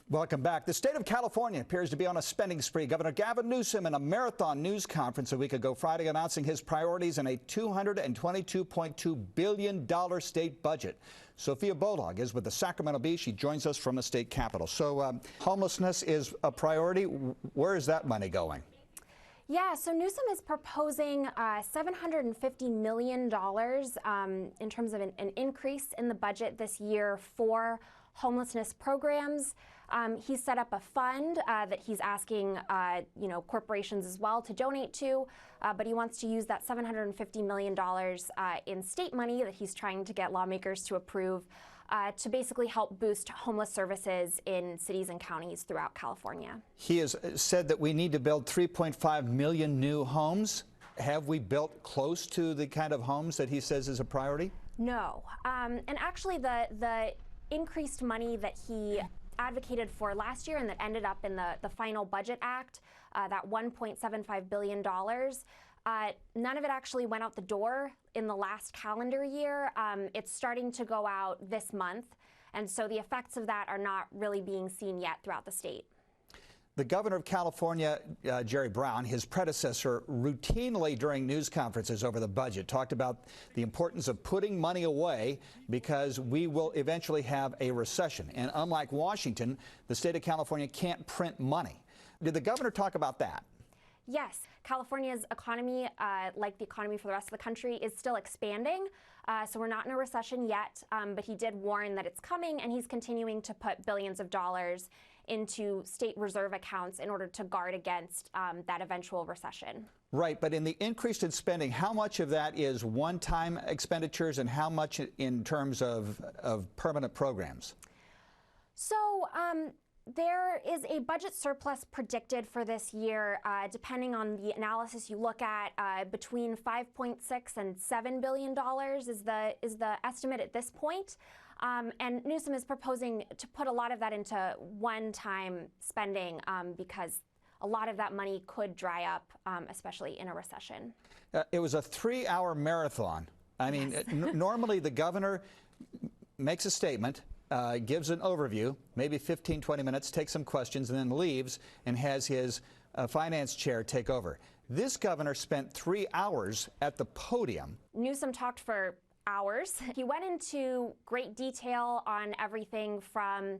Welcome back. The state of California appears to be on a spending spree. Governor Gavin Newsom in a marathon news conference a week ago Friday announcing his priorities in a $222.2 billion state budget. Sophia Bollag is with the Sacramento Bee. She joins us from the state capitol. So homelessness is a priority. Where is that money going? Yeah, so Newsom is proposing $750 million in terms of an increase in the budget this year for homelessness programs. He's set up a fund that he's asking corporations as well to donate to, but he wants to use that $750 million in state money that he's trying to get lawmakers to approve to basically help boost homeless services in cities and counties throughout California. He has said that we need to build 3.5 million new homes. Have we built close to the kind of homes that he says is a priority? No. And actually the increased money that he advocated for last year and that ended up in the final budget act, that $1.75 billion, none of it actually went out the door in the last calendar year. It's starting to go out this month, and so the effects of that are not really being seen yet throughout the state. The governor of California, Jerry Brown, his predecessor, routinely during news conferences over the budget talked about the importance of putting money away because we will eventually have a recession. And unlike Washington, the state of California can't print money. Did the governor talk about that? Yes. California's economy, like the economy for the rest of the country, is still expanding. So we're not in a recession yet, but he did warn that it's coming, and he's continuing to put billions of dollars into state reserve accounts in order to guard against that eventual recession. Right, but in the increase in spending, how much of that is one-time expenditures and how much in terms of permanent programs? So there is a budget surplus predicted for this year, depending on the analysis you look at, between $5.6 and $7 billion is the estimate at this point. And Newsom is proposing to put a lot of that into one-time spending because a lot of that money could dry up, especially in a recession. It was a 3-hour marathon. I mean, yes. Normally the governor makes a statement, gives an overview, maybe 15, 20 minutes, takes some questions, and then leaves and has his finance chair take over. This governor spent 3 hours at the podium. Newsom talked for hours. He went into great detail on everything from,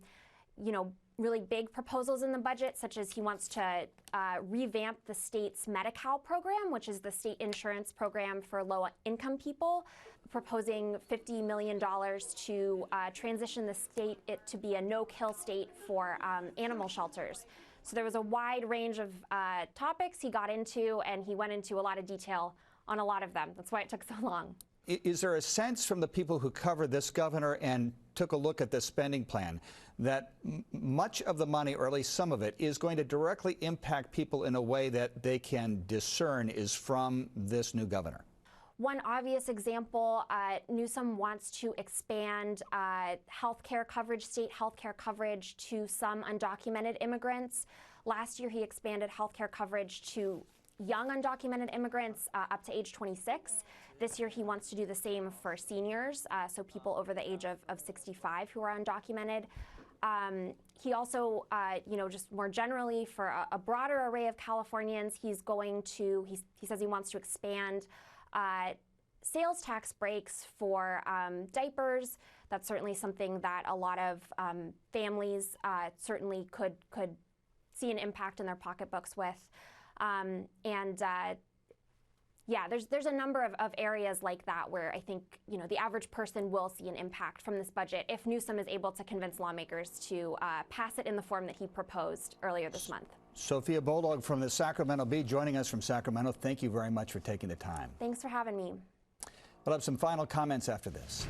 really big proposals in the budget, such as he wants to revamp the state's Medi-Cal program, which is the state insurance program for low-income people, proposing $50 million to transition the state to be a no-kill state for animal shelters. So there was a wide range of topics he got into, and he went into a lot of detail on a lot of them. That's why it took so long. Is there a sense from the people who cover this governor and took a look at this spending plan that much of the money, or at least some of it, is going to directly impact people in a way that they can discern is from this new governor? One obvious example, Newsom wants to expand health care coverage, state health care coverage to some undocumented immigrants. Last year, he expanded health care coverage to young undocumented immigrants up to age 26. This year he wants to do the same for seniors, so people over the age of 65 who are undocumented. He also, just more generally for a broader array of Californians, he says he wants to expand sales tax breaks for diapers. That's certainly something that a lot of families certainly could see an impact in their pocketbooks with. Yeah, there's a number of areas like that where I think, the average person will see an impact from this budget if Newsom is able to convince lawmakers to pass it in the form that he proposed earlier this month. Sophia Bollag from the Sacramento Bee joining us from Sacramento. Thank you very much for taking the time. Thanks for having me. We'll have some final comments after this.